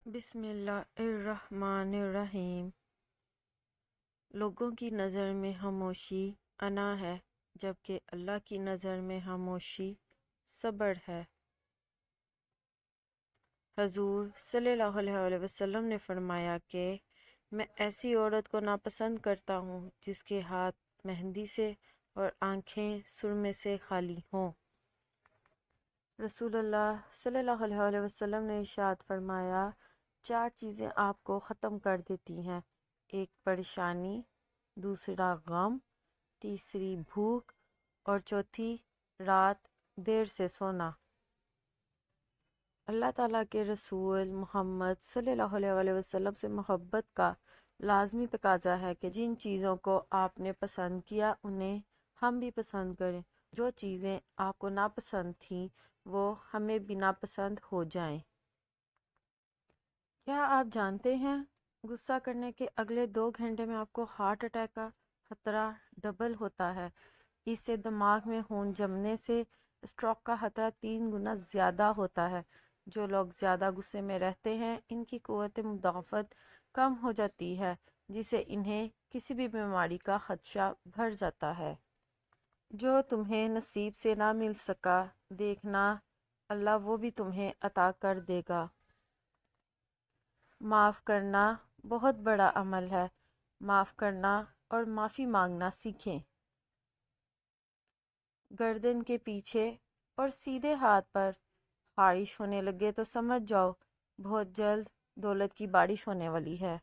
بسم اللہ الرحمن الرحیم۔ لوگوں کی نظر میں خاموشی انا ہے، جبکہ اللہ کی نظر میں خاموشی صبر ہے۔ حضور صلی اللہ علیہ وسلم نے فرمایا کہ میں ایسی عورت کو ناپسند کرتا ہوں جس کے ہاتھ مہندی سے اور آنکھیں سرمے سے خالی ہوں۔ رسول اللہ صلی اللہ علیہ وسلم نے ارشاد فرمایا، 4 چیزیں آپ کو ختم کر دیتی ہیں: ایک پریشانی، دوسرا غم، تیسری بھوک اور چوتھی رات دیر سے سونا۔ اللہ تعالیٰ کے رسول محمد صلی اللہ علیہ وسلم سے محبت کا لازمی تقاضا ہے کہ جن چیزوں کو آپ نے پسند کیا انہیں ہم بھی پسند کریں، جو چیزیں آپ کو ناپسند تھیں وہ ہمیں بھی ناپسند ہو جائیں۔ کیا آپ جانتے ہیں غصہ کرنے کے اگلے 2 گھنٹے میں آپ کو ہارٹ اٹیک کا خطرہ ڈبل ہوتا ہے؟ اس سے دماغ میں خون جمنے سے اسٹروک کا خطرہ 3 گنا زیادہ ہوتا ہے۔ جو لوگ زیادہ غصے میں رہتے ہیں ان کی قوت مدافعت کم ہو جاتی ہے، جس سے انہیں کسی بھی بیماری کا خدشہ بڑھ جاتا ہے۔ جو تمہیں نصیب سے نہ مل سکا، دیکھنا اللہ وہ بھی تمہیں عطا کر دے گا۔ معاف کرنا بہت بڑا عمل ہے۔ معاف کرنا اور معافی مانگنا سیکھیں۔ گردن کے پیچھے اور سیدھے ہاتھ پر خارش ہونے لگے تو سمجھ جاؤ بہت جلد دولت کی بارش ہونے والی ہے۔